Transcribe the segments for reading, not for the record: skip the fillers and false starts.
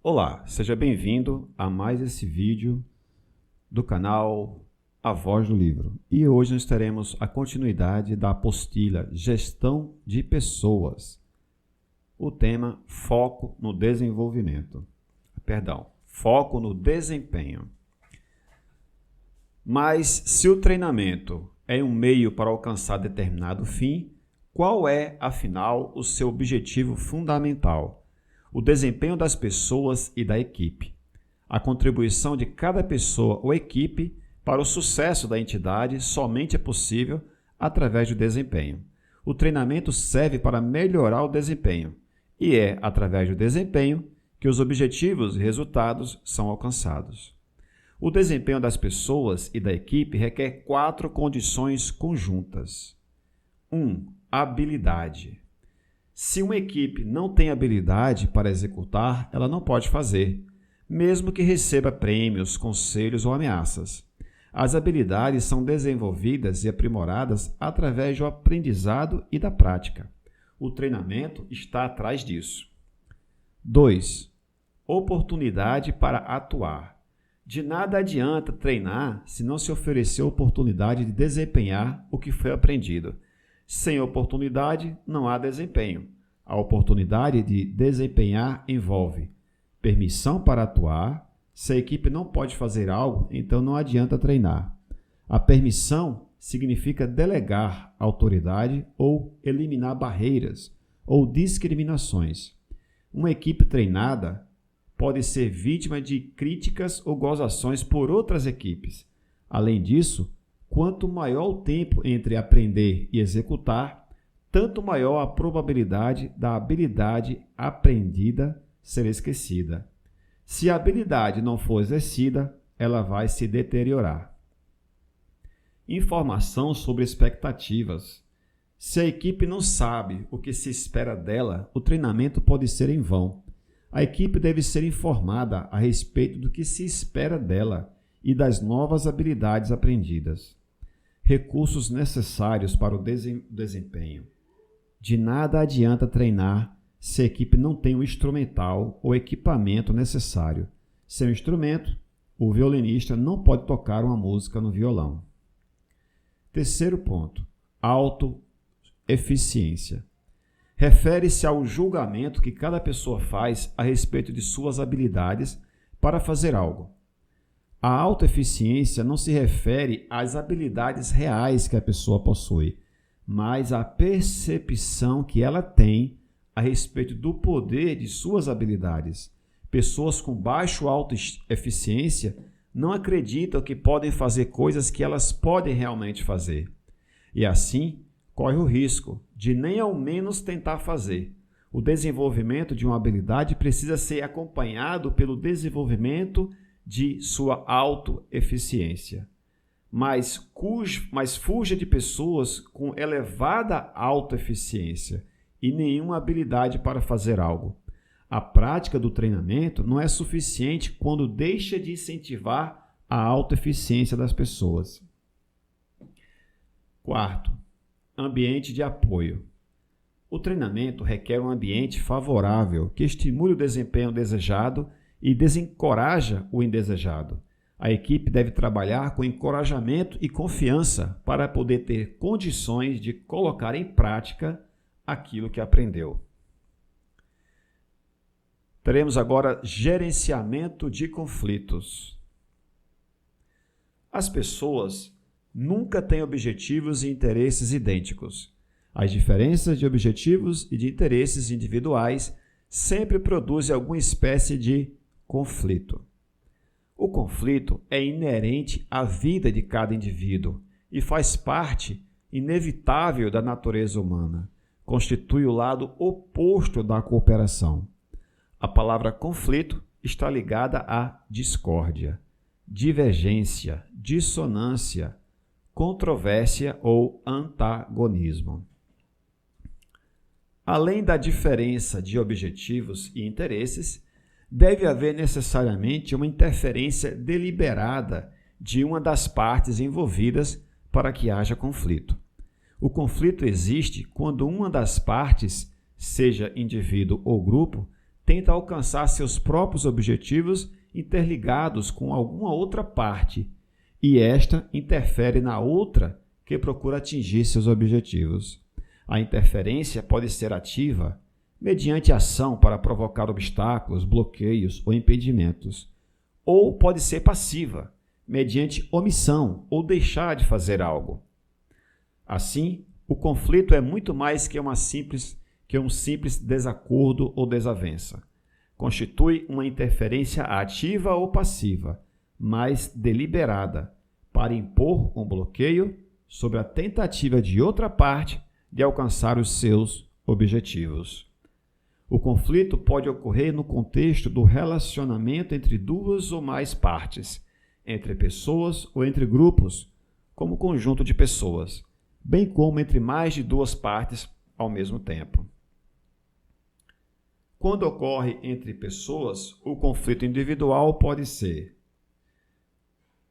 Olá, seja bem-vindo a mais esse vídeo do canal A Voz do Livro. E hoje nós teremos a continuidade da apostila Gestão de Pessoas. O tema Foco no Desenvolvimento. Foco no desempenho. Mas se o treinamento é um meio para alcançar determinado fim, qual é, afinal, o seu objetivo fundamental? O desempenho das pessoas e da equipe. A contribuição de cada pessoa ou equipe para o sucesso da entidade somente é possível através do desempenho. O treinamento serve para melhorar o desempenho e é através do desempenho que os objetivos e resultados são alcançados. O desempenho das pessoas e da equipe requer 4 condições conjuntas. 1. Habilidade. Se uma equipe não tem habilidade para executar, ela não pode fazer, mesmo que receba prêmios, conselhos ou ameaças. As habilidades são desenvolvidas e aprimoradas através do aprendizado e da prática. O treinamento está atrás disso. 2. Oportunidade para atuar. De nada adianta treinar se não se oferecer oportunidade de desempenhar o que foi aprendido. Sem oportunidade, não há desempenho. A oportunidade de desempenhar envolve permissão para atuar. Se a equipe não pode fazer algo, então não adianta treinar. A permissão significa delegar autoridade ou eliminar barreiras ou discriminações. Uma equipe treinada pode ser vítima de críticas ou gozações por outras equipes. Além disso, quanto maior o tempo entre aprender e executar, tanto maior a probabilidade da habilidade aprendida ser esquecida. Se a habilidade não for exercida, ela vai se deteriorar. Informação sobre expectativas. Se a equipe não sabe o que se espera dela, o treinamento pode ser em vão. A equipe deve ser informada a respeito do que se espera dela e das novas habilidades aprendidas. Recursos necessários para o desempenho. De nada adianta treinar se a equipe não tem o instrumental ou equipamento necessário. Sem o instrumento, o violinista não pode tocar uma música no violão. Terceiro ponto, autoeficiência. Refere-se ao julgamento que cada pessoa faz a respeito de suas habilidades para fazer algo. A autoeficiência não se refere às habilidades reais que a pessoa possui, mas à percepção que ela tem a respeito do poder de suas habilidades. Pessoas com baixa autoeficiência não acreditam que podem fazer coisas que elas podem realmente fazer. E assim, corre o risco de nem ao menos tentar fazer. O desenvolvimento de uma habilidade precisa ser acompanhado pelo desenvolvimento de sua autoeficiência. Mas fuja de pessoas com elevada autoeficiência e nenhuma habilidade para fazer algo. A prática do treinamento não é suficiente quando deixa de incentivar a autoeficiência das pessoas. Quarto, ambiente de apoio. O treinamento requer um ambiente favorável que estimule o desempenho desejado e desencoraja o indesejado. A equipe deve trabalhar com encorajamento e confiança para poder ter condições de colocar em prática aquilo que aprendeu. Teremos agora gerenciamento de conflitos. As pessoas nunca têm objetivos e interesses idênticos. As diferenças de objetivos e de interesses individuais sempre produzem alguma espécie de conflito. O conflito é inerente à vida de cada indivíduo e faz parte inevitável da natureza humana. Constitui o lado oposto da cooperação. A palavra conflito está ligada à discórdia, divergência, dissonância, controvérsia ou antagonismo. Além da diferença de objetivos e interesses, deve haver necessariamente uma interferência deliberada de uma das partes envolvidas para que haja conflito. O conflito existe quando uma das partes, seja indivíduo ou grupo, tenta alcançar seus próprios objetivos interligados com alguma outra parte, e esta interfere na outra que procura atingir seus objetivos. A interferência pode ser ativa, mediante ação para provocar obstáculos, bloqueios ou impedimentos, ou pode ser passiva, mediante omissão ou deixar de fazer algo. Assim, o conflito é muito mais que um simples desacordo ou desavença. Constitui uma interferência ativa ou passiva, mas deliberada, para impor um bloqueio sobre a tentativa de outra parte de alcançar os seus objetivos. O conflito pode ocorrer no contexto do relacionamento entre duas ou mais partes, entre pessoas ou entre grupos, como conjunto de pessoas, bem como entre mais de duas partes ao mesmo tempo. Quando ocorre entre pessoas, o conflito individual pode ser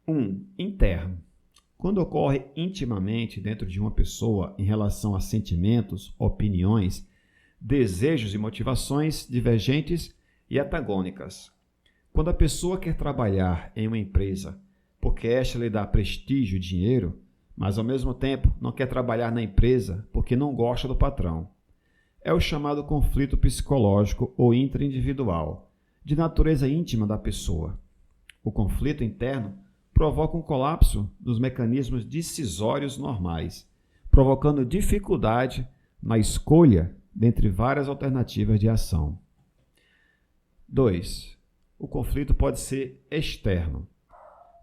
1. Interno. Quando ocorre intimamente dentro de uma pessoa em relação a sentimentos, opiniões, desejos e motivações divergentes e antagônicas. Quando a pessoa quer trabalhar em uma empresa porque esta lhe dá prestígio e dinheiro, mas ao mesmo tempo não quer trabalhar na empresa porque não gosta do patrão. É o chamado conflito psicológico ou intraindividual, de natureza íntima da pessoa. O conflito interno provoca um colapso dos mecanismos decisórios normais, provocando dificuldade na escolha dentre várias alternativas de ação. 2. O conflito pode ser externo,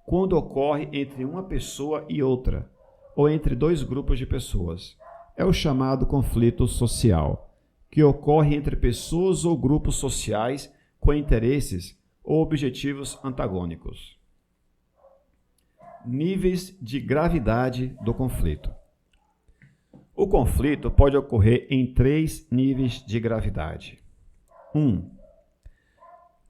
quando ocorre entre uma pessoa e outra, ou entre dois grupos de pessoas. É o chamado conflito social, que ocorre entre pessoas ou grupos sociais com interesses ou objetivos antagônicos. Níveis de gravidade do conflito. O conflito pode ocorrer em 3 níveis de gravidade. 1.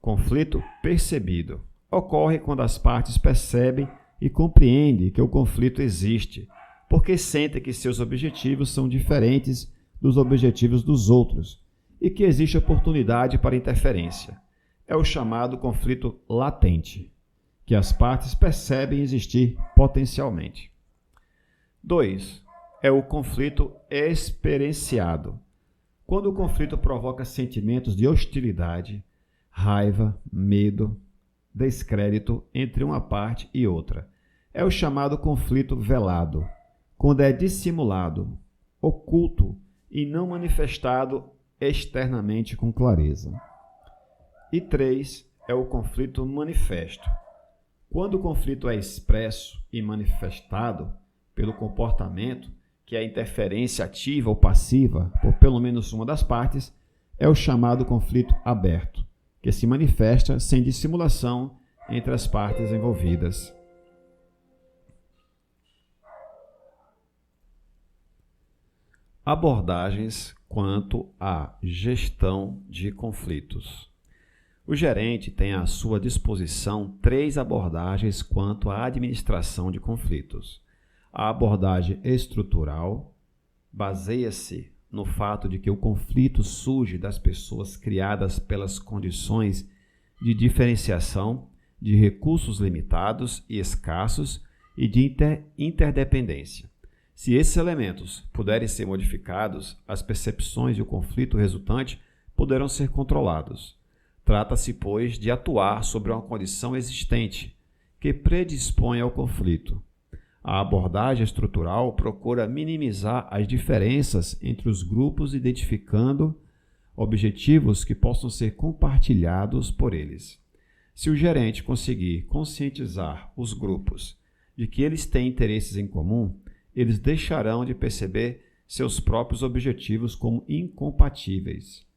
Conflito percebido. Ocorre quando as partes percebem e compreendem que o conflito existe, porque sentem que seus objetivos são diferentes dos objetivos dos outros e que existe oportunidade para interferência. É o chamado conflito latente, que as partes percebem existir potencialmente. 2. É o conflito experienciado, quando o conflito provoca sentimentos de hostilidade, raiva, medo, descrédito entre uma parte e outra. É o chamado conflito velado, quando é dissimulado, oculto e não manifestado externamente com clareza. E 3. É o conflito manifesto, quando o conflito é expresso e manifestado pelo comportamento, que é a interferência ativa ou passiva por pelo menos uma das partes, é o chamado conflito aberto, que se manifesta sem dissimulação entre as partes envolvidas. Abordagens quanto à gestão de conflitos. O gerente tem à sua disposição 3 abordagens quanto à administração de conflitos. A abordagem estrutural baseia-se no fato de que o conflito surge das pessoas criadas pelas condições de diferenciação, de recursos limitados e escassos e de interdependência. Se esses elementos puderem ser modificados, as percepções e o conflito resultante poderão ser controlados. Trata-se, pois, de atuar sobre uma condição existente que predispõe ao conflito. A abordagem estrutural procura minimizar as diferenças entre os grupos, identificando objetivos que possam ser compartilhados por eles. Se o gerente conseguir conscientizar os grupos de que eles têm interesses em comum, eles deixarão de perceber seus próprios objetivos como incompatíveis.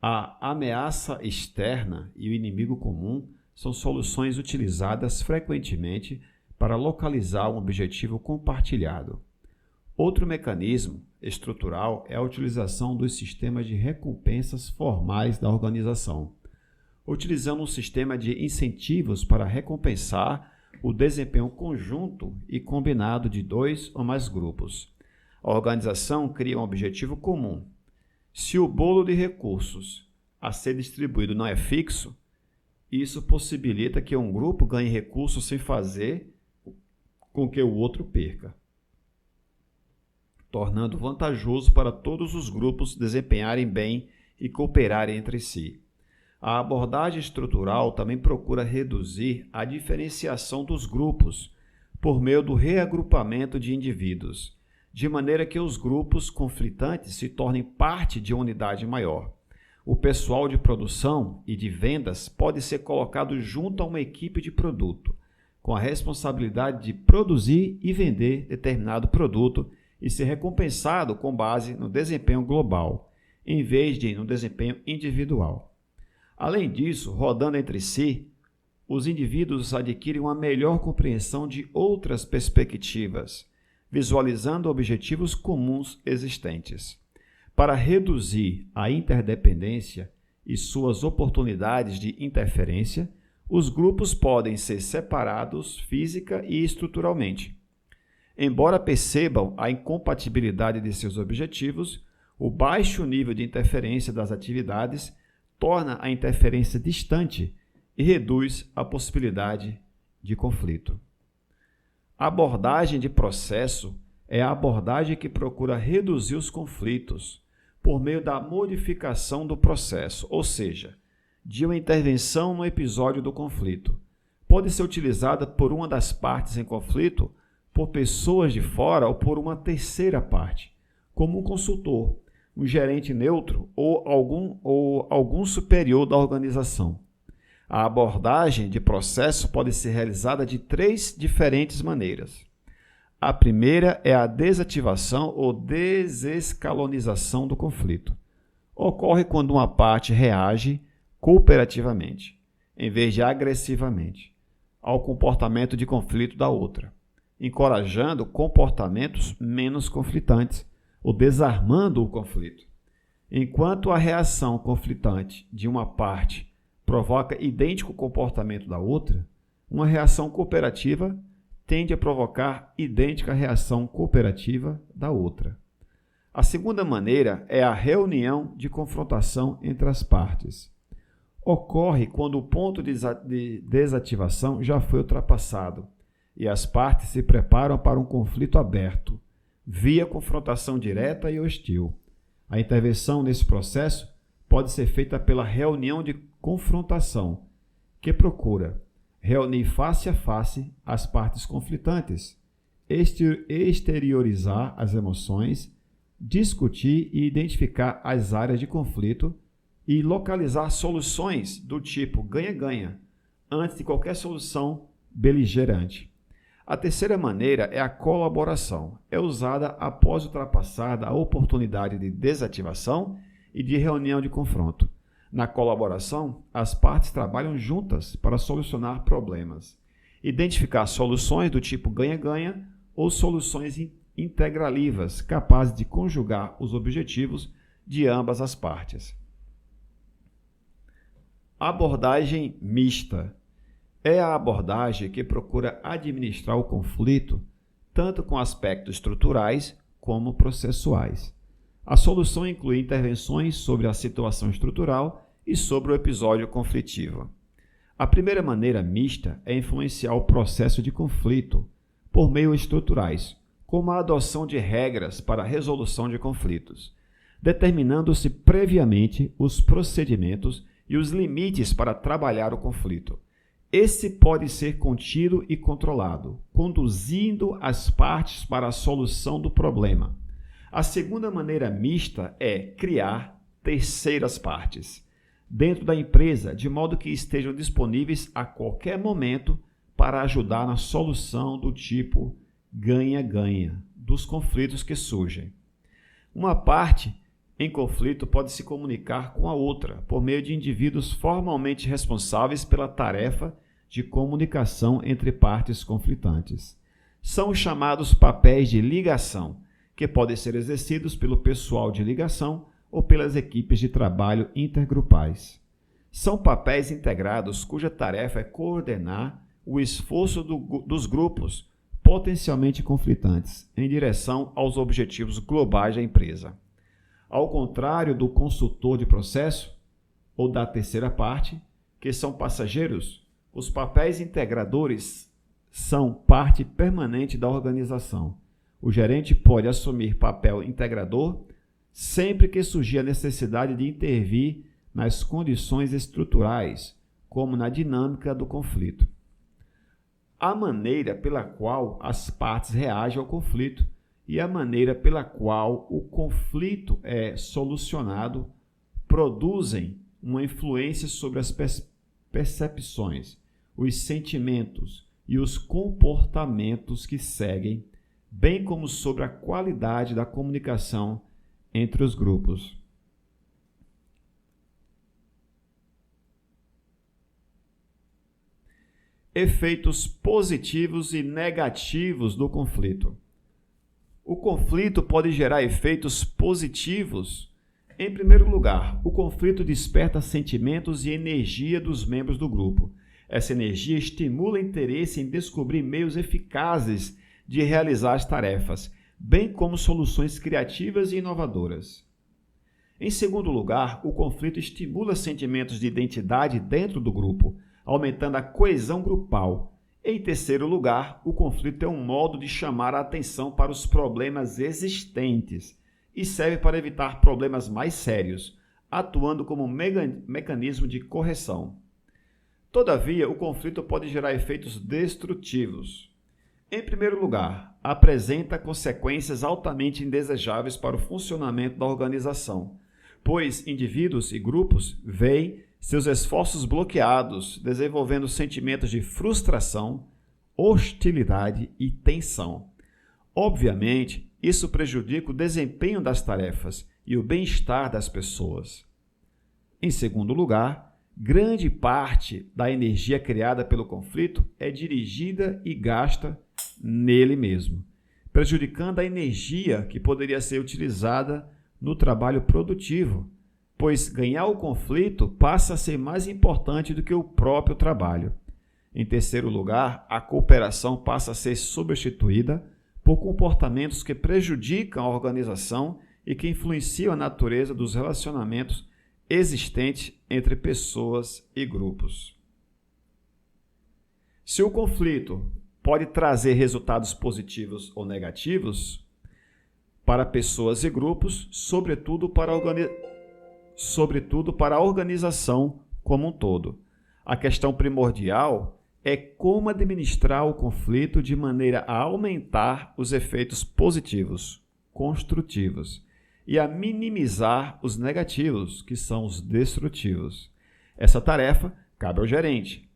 A ameaça externa e o inimigo comum são soluções utilizadas frequentemente para localizar um objetivo compartilhado. Outro mecanismo estrutural é a utilização dos sistemas de recompensas formais da organização, utilizando um sistema de incentivos para recompensar o desempenho conjunto e combinado de 2 ou mais grupos. A organização cria um objetivo comum. Se o bolo de recursos a ser distribuído não é fixo, isso possibilita que um grupo ganhe recursos sem fazer com que o outro perca, tornando vantajoso para todos os grupos desempenharem bem e cooperarem entre si. A abordagem estrutural também procura reduzir a diferenciação dos grupos por meio do reagrupamento de indivíduos, de maneira que os grupos conflitantes se tornem parte de uma unidade maior. O pessoal de produção e de vendas pode ser colocado junto a uma equipe de produto, com a responsabilidade de produzir e vender determinado produto e ser recompensado com base no desempenho global, em vez de no desempenho individual. Além disso, rodando entre si, os indivíduos adquirem uma melhor compreensão de outras perspectivas, visualizando objetivos comuns existentes. Para reduzir a interdependência e suas oportunidades de interferência, os grupos podem ser separados física e estruturalmente. Embora percebam a incompatibilidade de seus objetivos, o baixo nível de interferência das atividades torna a interferência distante e reduz a possibilidade de conflito. A abordagem de processo é a abordagem que procura reduzir os conflitos por meio da modificação do processo, ou seja, de uma intervenção no episódio do conflito. Pode ser utilizada por uma das partes em conflito, por pessoas de fora ou por uma terceira parte, como um consultor, um gerente neutro ou algum superior da organização. A abordagem de processo pode ser realizada de 3 diferentes maneiras. A primeira é a desativação ou desescalonização do conflito. Ocorre quando uma parte reage cooperativamente, em vez de agressivamente, ao comportamento de conflito da outra, encorajando comportamentos menos conflitantes ou desarmando o conflito. Enquanto a reação conflitante de uma parte provoca idêntico comportamento da outra, uma reação cooperativa tende a provocar idêntica reação cooperativa da outra. A segunda maneira é a reunião de confrontação entre as partes. Ocorre quando o ponto de desativação já foi ultrapassado e as partes se preparam para um conflito aberto, via confrontação direta e hostil. A intervenção nesse processo pode ser feita pela reunião de confrontação, que procura reunir face a face as partes conflitantes, exteriorizar as emoções, discutir e identificar as áreas de conflito e localizar soluções do tipo ganha-ganha, antes de qualquer solução beligerante. A terceira maneira é a colaboração. É usada após ultrapassada a oportunidade de desativação e de reunião de confronto. Na colaboração, as partes trabalham juntas para solucionar problemas, identificar soluções do tipo ganha-ganha ou soluções integralivas, capazes de conjugar os objetivos de ambas as partes. Abordagem mista é a abordagem que procura administrar o conflito tanto com aspectos estruturais como processuais. A solução inclui intervenções sobre a situação estrutural e sobre o episódio conflitivo. A primeira maneira mista é influenciar o processo de conflito por meios estruturais, como a adoção de regras para a resolução de conflitos, determinando-se previamente os procedimentos e os limites para trabalhar o conflito. Esse pode ser contido e controlado, conduzindo as partes para a solução do problema. A segunda maneira mista é criar terceiras partes dentro da empresa, de modo que estejam disponíveis a qualquer momento para ajudar na solução do tipo ganha-ganha dos conflitos que surgem. Uma parte em conflito pode se comunicar com a outra por meio de indivíduos formalmente responsáveis pela tarefa de comunicação entre partes conflitantes. São os chamados papéis de ligação, que podem ser exercidos pelo pessoal de ligação ou pelas equipes de trabalho intergrupais. São papéis integrados cuja tarefa é coordenar o esforço dos grupos potencialmente conflitantes em direção aos objetivos globais da empresa. Ao contrário do consultor de processo, ou da terceira parte, que são passageiros, os papéis integradores são parte permanente da organização. O gerente pode assumir papel integrador sempre que surgir a necessidade de intervir nas condições estruturais, como na dinâmica do conflito. A maneira pela qual as partes reagem ao conflito e a maneira pela qual o conflito é solucionado produzem uma influência sobre as percepções, os sentimentos e os comportamentos que seguem, bem como sobre a qualidade da comunicação entre os grupos. Efeitos positivos e negativos do conflito. O conflito pode gerar efeitos positivos. Em primeiro lugar, o conflito desperta sentimentos e energia dos membros do grupo. Essa energia estimula interesse em descobrir meios eficazes de realizar as tarefas, bem como soluções criativas e inovadoras. Em segundo lugar, o conflito estimula sentimentos de identidade dentro do grupo, aumentando a coesão grupal. Em terceiro lugar, o conflito é um modo de chamar a atenção para os problemas existentes e serve para evitar problemas mais sérios, atuando como mecanismo de correção. Todavia, o conflito pode gerar efeitos destrutivos. Em primeiro lugar, apresenta consequências altamente indesejáveis para o funcionamento da organização, pois indivíduos e grupos veem seus esforços bloqueados, desenvolvendo sentimentos de frustração, hostilidade e tensão. Obviamente, isso prejudica o desempenho das tarefas e o bem-estar das pessoas. Em segundo lugar, grande parte da energia criada pelo conflito é dirigida e gasta nele mesmo, prejudicando a energia que poderia ser utilizada no trabalho produtivo, pois ganhar o conflito passa a ser mais importante do que o próprio trabalho. Em terceiro lugar, a cooperação passa a ser substituída por comportamentos que prejudicam a organização e que influenciam a natureza dos relacionamentos existentes entre pessoas e grupos. Se o conflito pode trazer resultados positivos ou negativos para pessoas e grupos, sobretudo para a organização como um todo. A questão primordial é como administrar o conflito de maneira a aumentar os efeitos positivos, construtivos, e a minimizar os negativos, que são os destrutivos. Essa tarefa cabe ao gerente.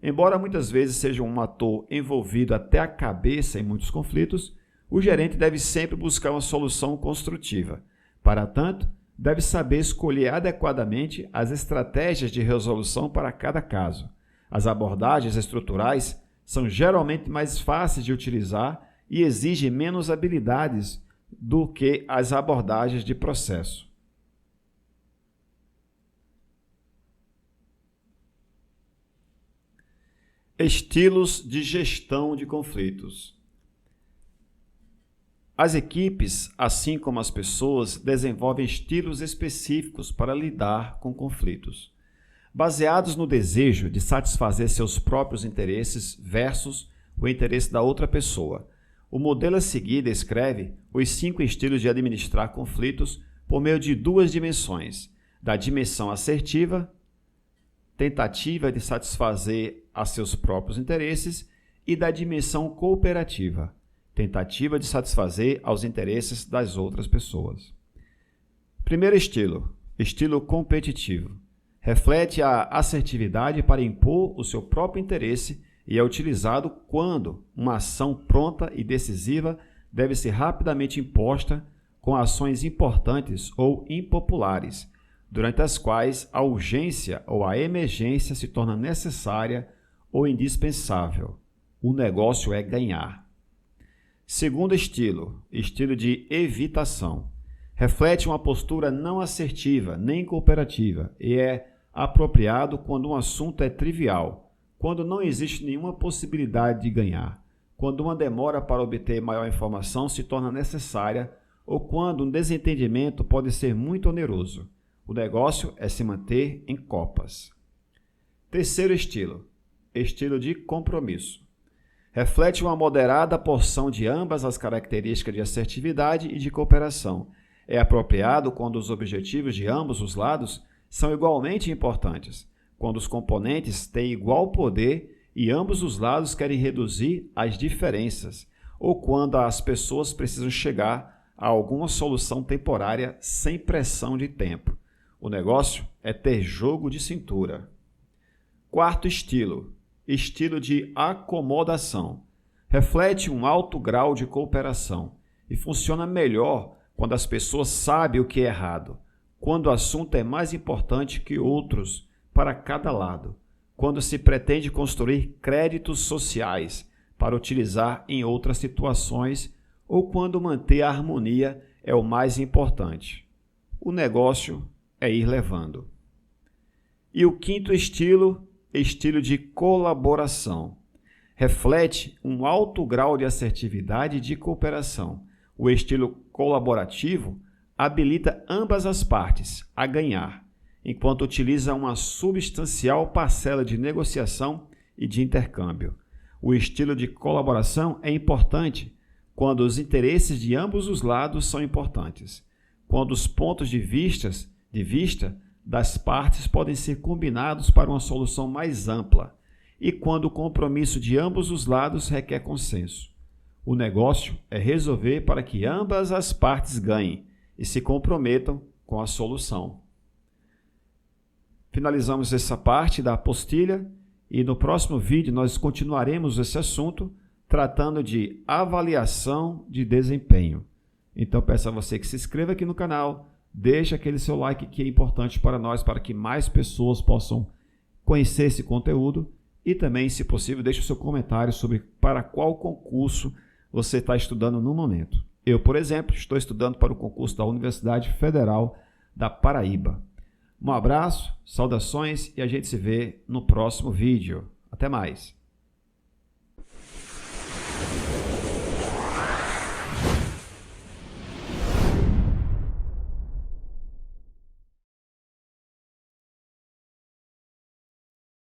Embora muitas vezes seja um ator envolvido até a cabeça em muitos conflitos, o gerente deve sempre buscar uma solução construtiva. Para tanto, deve saber escolher adequadamente as estratégias de resolução para cada caso. As abordagens estruturais são geralmente mais fáceis de utilizar e exigem menos habilidades do que as abordagens de processo. Estilos de gestão de conflitos. As equipes, assim como as pessoas, desenvolvem estilos específicos para lidar com conflitos, baseados no desejo de satisfazer seus próprios interesses versus o interesse da outra pessoa. O modelo a seguir descreve os 5 estilos de administrar conflitos por meio de 2 dimensões: da dimensão assertiva, tentativa de satisfazer a seus próprios interesses, e da dimensão cooperativa, tentativa de satisfazer aos interesses das outras pessoas. Primeiro estilo, estilo competitivo. Reflete a assertividade para impor o seu próprio interesse e é utilizado quando uma ação pronta e decisiva deve ser rapidamente imposta com ações importantes ou impopulares, durante as quais a urgência ou a emergência se torna necessária ou indispensável. O negócio é ganhar. Segundo estilo, estilo de evitação. Reflete uma postura não assertiva nem cooperativa e é apropriado quando um assunto é trivial, quando não existe nenhuma possibilidade de ganhar, quando uma demora para obter maior informação se torna necessária ou quando um desentendimento pode ser muito oneroso. O negócio é se manter em copas. Terceiro estilo, estilo de compromisso. Reflete uma moderada porção de ambas as características de assertividade e de cooperação. É apropriado quando os objetivos de ambos os lados são igualmente importantes, quando os componentes têm igual poder e ambos os lados querem reduzir as diferenças, ou quando as pessoas precisam chegar a alguma solução temporária sem pressão de tempo. O negócio é ter jogo de cintura. Quarto estilo, estilo de acomodação. Reflete um alto grau de cooperação e funciona melhor quando as pessoas sabem o que é errado, quando o assunto é mais importante que outros para cada lado, quando se pretende construir créditos sociais para utilizar em outras situações ou quando manter a harmonia é o mais importante. O negócio é ir levando. E o quinto estilo, estilo de colaboração. Reflete um alto grau de assertividade e de cooperação. O estilo colaborativo habilita ambas as partes a ganhar, enquanto utiliza uma substancial parcela de negociação e de intercâmbio. O estilo de colaboração é importante quando os interesses de ambos os lados são importantes, quando os pontos de vista das partes podem ser combinados para uma solução mais ampla e quando o compromisso de ambos os lados requer consenso. O negócio é resolver para que ambas as partes ganhem e se comprometam com a solução. Finalizamos essa parte da apostila e no próximo vídeo nós continuaremos esse assunto tratando de avaliação de desempenho. Então peço a você que se inscreva aqui no canal, deixe aquele seu like que é importante para nós, para que mais pessoas possam conhecer esse conteúdo e também, se possível, deixe o seu comentário sobre para qual concurso você está estudando no momento. Eu, por exemplo, estou estudando para o concurso da Universidade Federal da Paraíba. Um abraço, saudações e a gente se vê no próximo vídeo. Até mais!